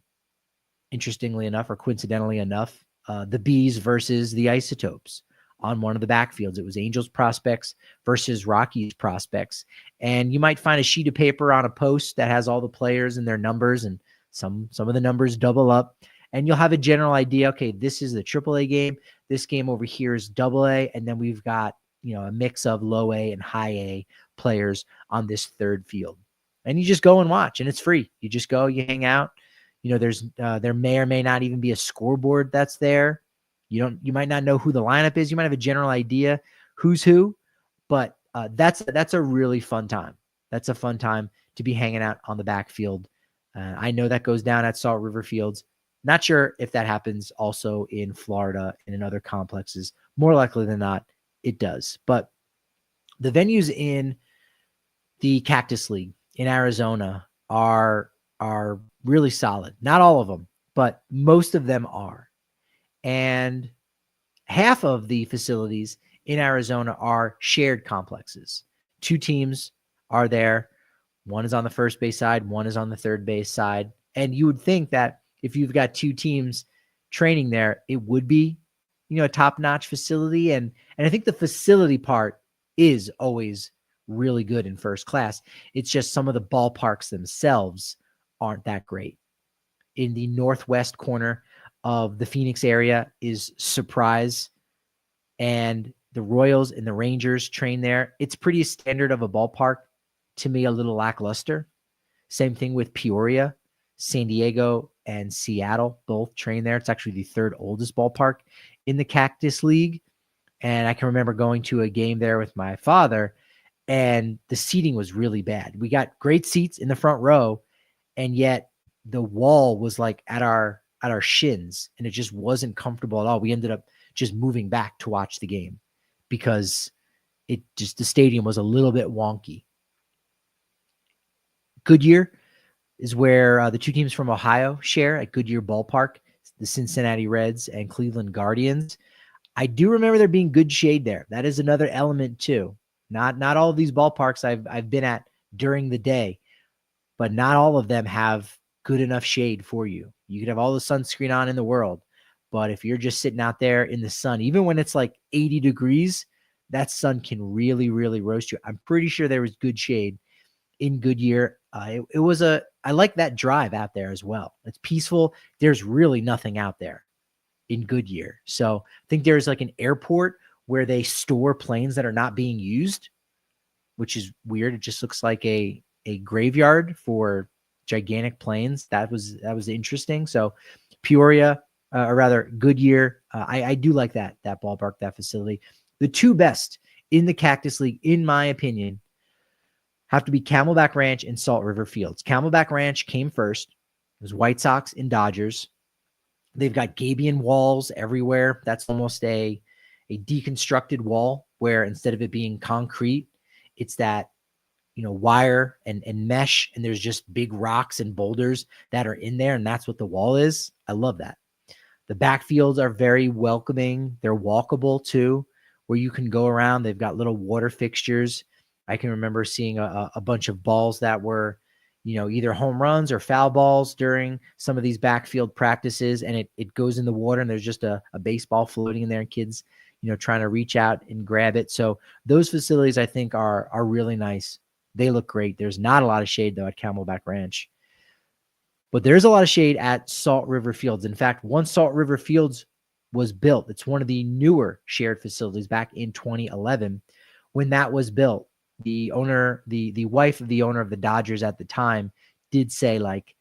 interestingly enough, or coincidentally enough, the Bees versus the Isotopes on one of the backfields. It was Angels prospects versus Rockies prospects. And you might find a sheet of paper on a post that has all the players and their numbers, and some of the numbers double up. And you'll have a general idea, okay, this is the AAA game. This game over here is double A. And then we've got, a mix of low A and high A players on this third field. And you just go and watch, and it's free. You just go, you hang out. There may or may not even be a scoreboard that's there. You might not know who the lineup is. You might have a general idea who's who, but that's a really fun time. That's a fun time to be hanging out on the backfield. I know that goes down at Salt River Fields Not sure if that happens also in Florida and in other complexes. More likely than not, it does. But the venues in the Cactus League in Arizona are really solid. Not all of them, but most of them are. And half of the facilities in Arizona are shared complexes. Two teams are there. One is on the first base side, one is on the third base side. And you would think that if you've got two teams training there, it would be, a top-notch facility. And I think the facility part is always really good in first class. It's just some of the ballparks themselves aren't that great. In the northwest corner of the Phoenix area is Surprise, and the Royals and the Rangers train there. It's pretty standard of a ballpark. To me, a little lackluster. Same thing with Peoria, San Diego, and Seattle both train there. It's actually the third oldest ballpark in the Cactus League. And I can remember going to a game there with my father, and the seating was really bad. We got great seats in the front row, and yet the wall was like at our shins, and it just wasn't comfortable at all. We ended up just moving back to watch the game because the stadium was a little bit wonky. Goodyear is where the two teams from Ohio share at Goodyear Ballpark, the Cincinnati Reds and Cleveland Guardians. I do remember there being good shade there. That is another element too. Not all of these ballparks I've been at during the day, but not all of them have good enough shade for you. You could have all the sunscreen on in the world, but if you're just sitting out there in the sun, even when it's like 80 degrees, that sun can really, really roast you. I'm pretty sure there was good shade in Goodyear. I like that drive out there as well. It's peaceful. There's really nothing out there in Goodyear. So I think there's like an airport where they store planes that are not being used, which is weird. It just looks like a graveyard for gigantic planes. That was interesting. So Peoria, or rather Goodyear, I do like that ballpark, that facility. The two best in the Cactus League, in my opinion, have to be Camelback Ranch and Salt River Fields. Camelback Ranch came first. It was White Sox and Dodgers. They've got gabion walls everywhere. That's almost a deconstructed wall where instead of it being concrete, it's that, wire and mesh, and there's just big rocks and boulders that are in there, and that's what the wall is. I love that. The backfields are very welcoming. They're walkable too, where you can go around. They've got little water fixtures. I can remember seeing a bunch of balls that were, either home runs or foul balls during some of these backfield practices, and it goes in the water, and there's just a baseball floating in there, and kids, trying to reach out and grab it. So those facilities, I think, are really nice. They look great. There's not a lot of shade, though, at Camelback Ranch. But there's a lot of shade at Salt River Fields. In fact, once Salt River Fields was built, it's one of the newer shared facilities back in 2011. When that was built, the owner, the wife of the owner of the Dodgers at the time did say, like,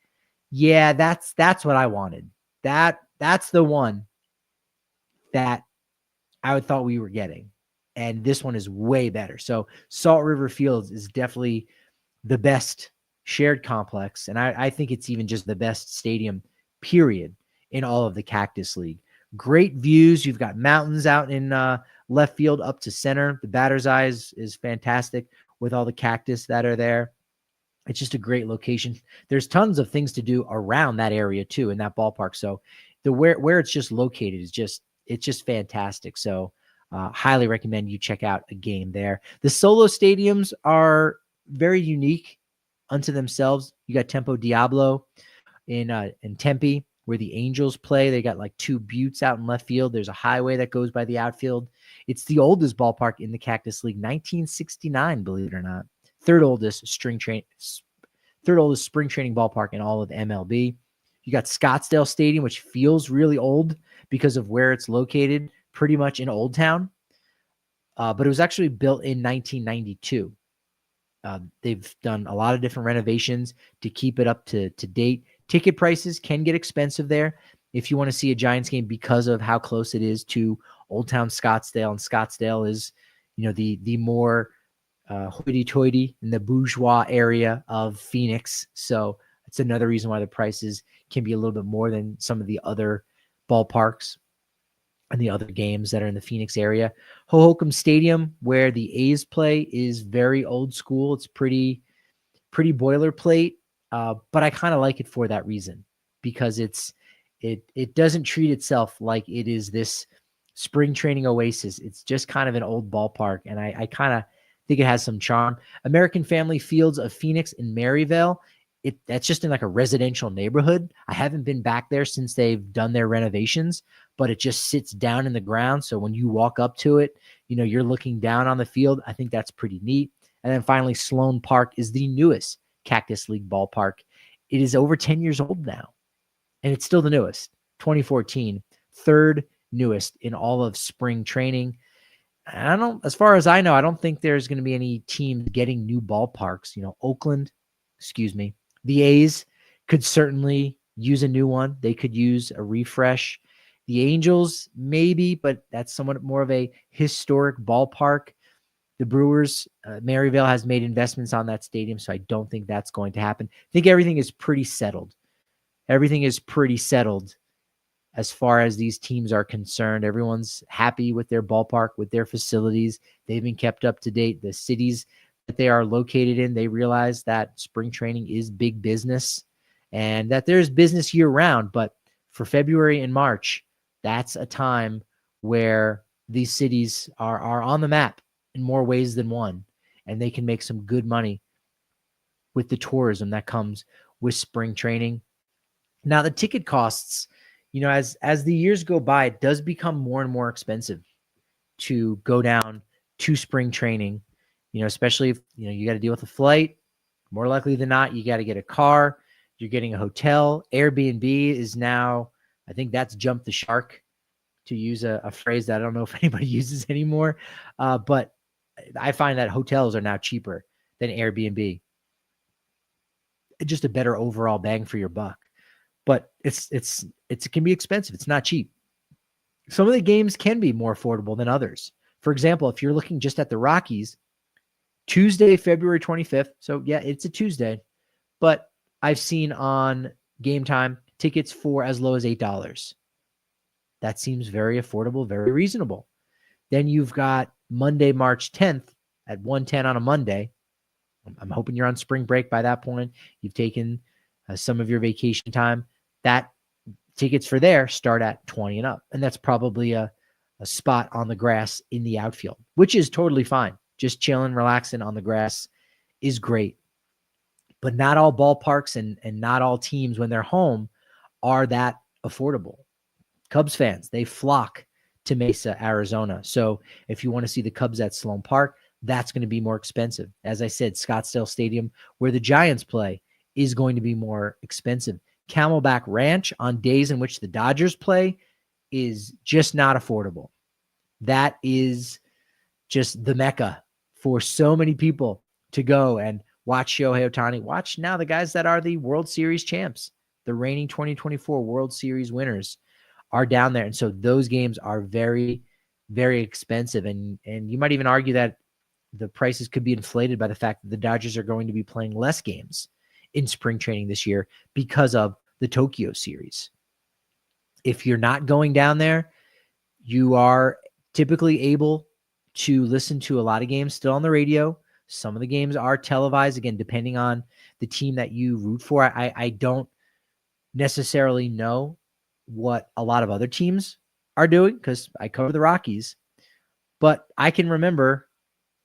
yeah, that's what I wanted. That's the one that I thought we were getting. And this one is way better. So Salt River Fields is definitely the best shared complex. And I think it's even just the best stadium, period, in all of the Cactus League. Great views. You've got mountains out in left field up to center. The batter's eye is fantastic with all the cactus that are there. It's just a great location. There's tons of things to do around that area too, in that ballpark. So the where it's just located is it's just fantastic. So highly recommend you check out a game there. The solo stadiums are very unique unto themselves. You got Tempo Diablo in Tempe, where the Angels play. They got like two buttes out in left field. There's a highway that goes by the outfield. It's the oldest ballpark in the Cactus League, 1969, believe it or not. Third oldest spring training ballpark in all of MLB. You got Scottsdale Stadium, which feels really old because of where it's located, pretty much in Old Town. But it was actually built in 1992. They've done a lot of different renovations to keep it up to date. Ticket prices can get expensive there if you want to see a Giants game because of how close it is to Old Town Scottsdale. And Scottsdale is, the more hoity-toity in the bourgeois area of Phoenix. So it's another reason why the prices can be a little bit more than some of the other ballparks and the other games that are in the Phoenix area. Hohokam Stadium, where the A's play, is very old school. It's pretty boilerplate, but I kind of like it for that reason, because it doesn't treat itself like it is this spring training oasis. It's just kind of an old ballpark, and I kind of think it has some charm. American Family Fields of Phoenix in Maryvale, that's just in like a residential neighborhood. I haven't been back there since they've done their renovations, but it just sits down in the ground. So when you walk up to it, you're looking down on the field. I think that's pretty neat. And then finally, Sloan Park is the newest Cactus League ballpark. It is over 10 years old now, and it's still the newest, 2014, third newest in all of spring training. As far as I know, I don't think there's going to be any team getting new ballparks. The A's could certainly use a new one. They could use a refresh. The Angels, maybe, but that's somewhat more of a historic ballpark. The Brewers, Maryvale has made investments on that stadium, so I don't think that's going to happen. I think everything is pretty settled. Everything is pretty settled as far as these teams are concerned. Everyone's happy with their ballpark, with their facilities. They've been kept up to date. The cities that they are located in, they realize that spring training is big business and that there's business year round. But for February and March, that's a time where these cities are on the map in more ways than one, and they can make some good money with the tourism that comes with spring training. Now, the ticket costs, as the years go by, it does become more and more expensive to go down to spring training, especially if, you got to deal with a flight. More likely than not, you got to get a car. You're getting a hotel. Airbnb is now, I think that's jumped the shark, to use a phrase that I don't know if anybody uses anymore. But I find that hotels are now cheaper than Airbnb. Just a better overall bang for your buck. But it can be expensive. It's not cheap. Some of the games can be more affordable than others. For example, if you're looking just at the Rockies, Tuesday, February 25th. So yeah, it's a Tuesday, but I've seen on Game Time tickets for as low as $8. That seems very affordable, very reasonable. Then you've got Monday, March 10th at 110 on a Monday. I'm hoping you're on spring break by that point. You've taken some of your vacation time. That tickets for there start at 20 and up. And that's probably a spot on the grass in the outfield, which is totally fine. Just chilling, relaxing on the grass is great. But not all ballparks and not all teams, when they're home, are that affordable. Cubs fans, they flock to Mesa, Arizona. So if you want to see the Cubs at Sloan Park, that's going to be more expensive. As I said, Scottsdale Stadium, where the Giants play, is going to be more expensive. Camelback Ranch, on days in which the Dodgers play, is just not affordable. That is just the Mecca for so many people to go and watch Shohei Ohtani. Watch now the guys that are the World Series champs, the reigning 2024 World Series winners, are down there. And so those games are very, very expensive. And you might even argue that the prices could be inflated by the fact that the Dodgers are going to be playing less games in spring training this year because of the Tokyo series. If you're not going down there, you are typically able to listen to a lot of games still on the radio. Some of the games are televised, again, depending on the team that you root for. I don't necessarily know what a lot of other teams are doing because I cover the Rockies. But I can remember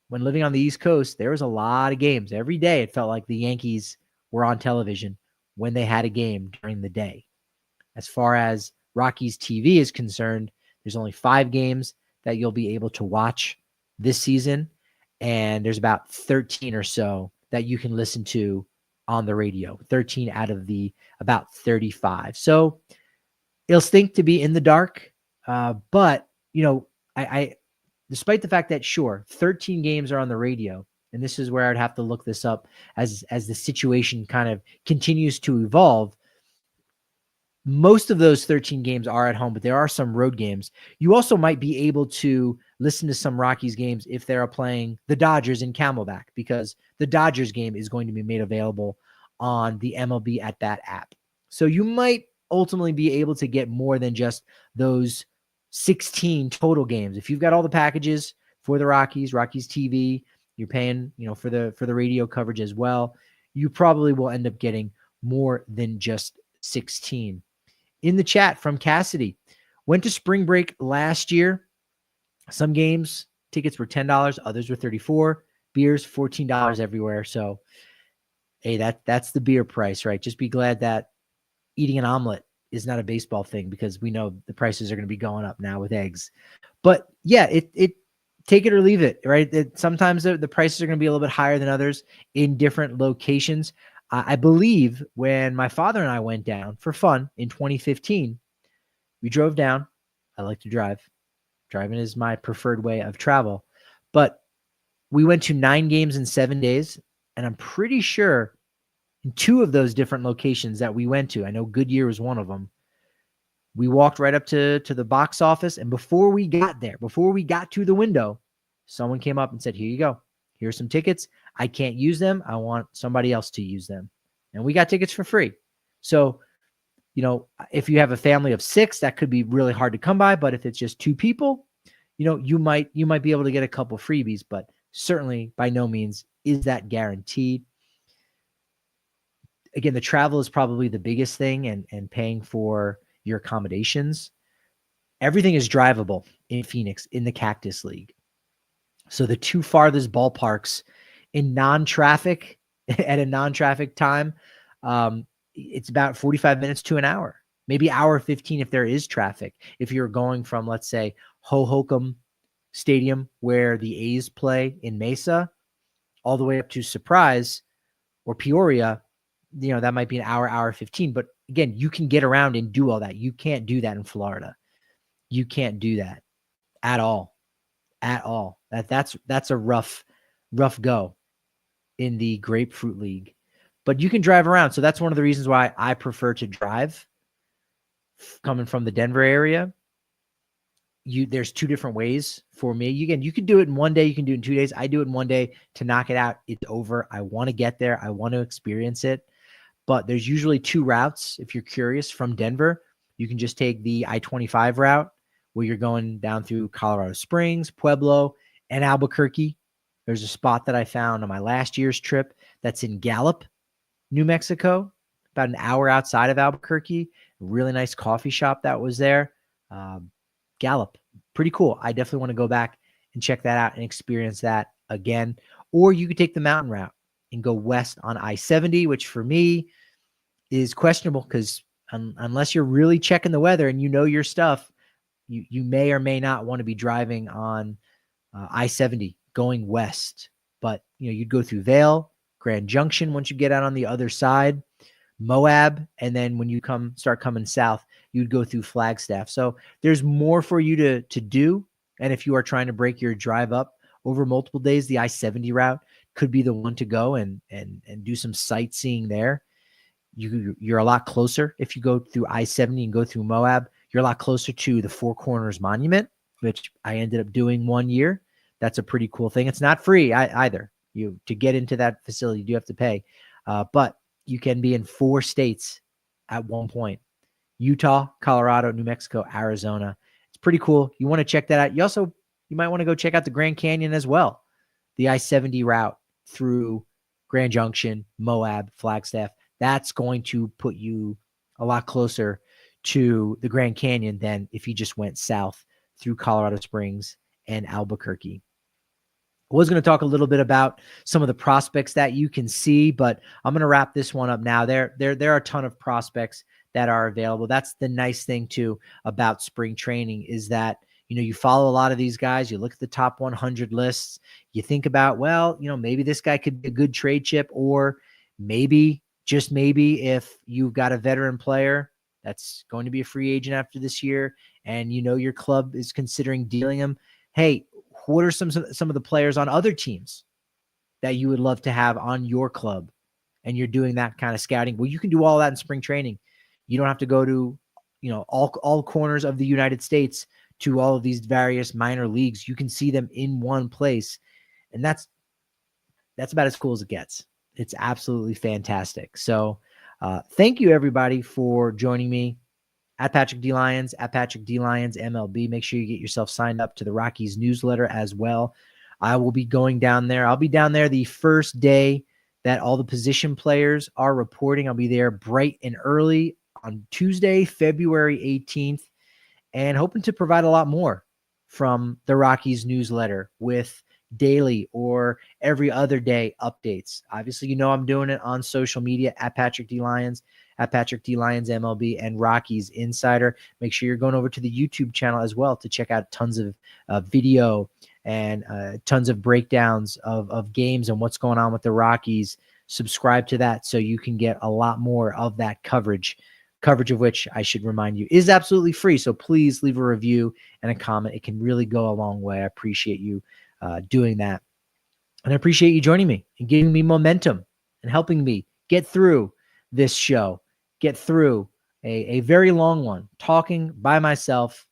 when living on the East Coast, there was a lot of games. Every day it felt like the Yankees were on television when they had a game during the day. As far as Rockies TV is concerned, there's only 5 games that you'll be able to watch this season. And there's about 13 or so that you can listen to on the radio, 13 out of the about 35. So it'll stink to be in the dark. But, I despite the fact that, sure, 13 games are on the radio, and this is where I'd have to look this up as the situation kind of continues to evolve. Most of those 13 games are at home, but there are some road games. You also might be able to listen to some Rockies games if they're playing the Dodgers in Camelback, because the Dodgers game is going to be made available on the MLB At Bat app. So you might ultimately be able to get more than just those 16 total games. If you've got all the packages for the Rockies TV, you're paying, for the radio coverage as well, you probably will end up getting more than just 16. In the chat from Cassidy, went to spring break last year. Some games tickets were $10, others were $34. Beers $14 everywhere. So, hey, that's the beer price, right? Just be glad that eating an omelet is not a baseball thing, because we know the prices are going to be going up now with eggs. But yeah, it take it or leave it, right? Sometimes the prices are going to be a little bit higher than others in different locations. I believe when my father and I went down for fun in 2015, we drove down. I like to drive. Driving is my preferred way of travel. But we went to 9 games in 7 days, and I'm pretty sure in 2 of those different locations that we went to, I know Goodyear was one of them, we walked right up to the box office, and before we got to the window, someone came up and said, "Here you go. Here's some tickets. I can't use them. I want somebody else to use them." And we got tickets for free. So, if you have a family of 6, that could be really hard to come by, but if it's just 2 people, you might be able to get a couple freebies, but certainly by no means is that guaranteed. Again, the travel is probably the biggest thing, and paying for your accommodations. Everything is drivable in Phoenix in the Cactus League. So the 2 farthest ballparks in non-traffic at a non-traffic time, it's about 45 minutes to an hour, maybe hour 15 if there is traffic. If you're going from, let's say, Hohokam Stadium, where the A's play in Mesa, all the way up to Surprise or Peoria, that might be an hour 15. But again, you can get around and do all that. You can't do that in Florida. You can't do that at all. That's a rough go in the Grapefruit League. But you can drive around. So that's one of the reasons why I prefer to drive coming from the Denver area. There's 2 different ways for me. You can do it in 1 day. You can do it in 2 days. I do it in 1 day to knock it out. It's over. I want to get there. I want to experience it. But there's usually 2 routes. If you're curious, from Denver, you can just take the I-25 route, where you're going down through Colorado Springs, Pueblo, and Albuquerque. There's a spot that I found on my last year's trip that's in Gallup, New Mexico, about an hour outside of Albuquerque. A really nice coffee shop that was there. Gallup, pretty cool. I definitely want to go back and check that out and experience that again. Or you could take the mountain route and go west on I-70, which for me is questionable, because unless you're really checking the weather and your stuff, you may or may not want to be driving on I-70 going west. But you'd go through Vail, Grand Junction once you get out on the other side, Moab, and then when you start coming south, you'd go through Flagstaff. So there's more for you to do. And if you are trying to break your drive up over multiple days, the I-70 route could be the one to go and do some sightseeing there. You're a lot closer if you go through I-70 and go through Moab. You're a lot closer to the Four Corners Monument, which I ended up doing 1 year. That's a pretty cool thing. It's not free either. To get into that facility, you do have to pay. But you can be in 4 states at one point: Utah, Colorado, New Mexico, Arizona. It's pretty cool. You want to check that out. You might want to go check out the Grand Canyon as well. The I-70 route through Grand Junction, Moab, Flagstaff. That's going to put you a lot closer to the Grand Canyon than if you just went south through Colorado Springs and Albuquerque. I was going to talk a little bit about some of the prospects that you can see, but I'm going to wrap this one up now. There are a ton of prospects that are available. That's the nice thing too about spring training, is that you follow a lot of these guys. You look at the top 100 lists. You think about, well, maybe this guy could be a good trade chip, or maybe, just maybe, if you've got a veteran player that's going to be a free agent after this year, and your club is considering dealing him, hey, what are some of the players on other teams that you would love to have on your club? And you're doing that kind of scouting. Well, you can do all that in spring training. You don't have to go to, all corners of the United States to all of these various minor leagues. You can see them in one place. And that's about as cool as it gets. It's absolutely fantastic. So Thank you, everybody, for joining me at Patrick D. Lyons, at Patrick D. Lyons MLB. Make sure you get yourself signed up to the Rockies newsletter as well. I will be going down there. I'll be down there the first day that all the position players are reporting. I'll be there bright and early on Tuesday, February 18th, and hoping to provide a lot more from the Rockies newsletter with daily or every other day updates. Obviously, I'm doing it on social media at Patrick D. Lyons, at Patrick D. Lyons MLB, and Rockies Insider. Make sure you're going over to the YouTube channel as well to check out tons of video and tons of breakdowns of games and what's going on with the Rockies. Subscribe to that so you can get a lot more of that coverage of which I should remind you is absolutely free. So please leave a review and a comment. It can really go a long way. I appreciate you doing that. And I appreciate you joining me and giving me momentum and helping me get through this show, get through a very long one, talking by myself.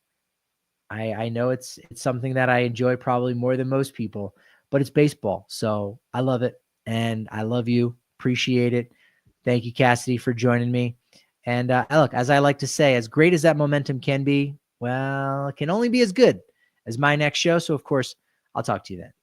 I know it's something that I enjoy probably more than most people, but it's baseball. So I love it. And I love you. Appreciate it. Thank you, Cassidy, for joining me. And look, as I like to say, as great as that momentum can be, well, it can only be as good as my next show. So, of course, I'll talk to you then.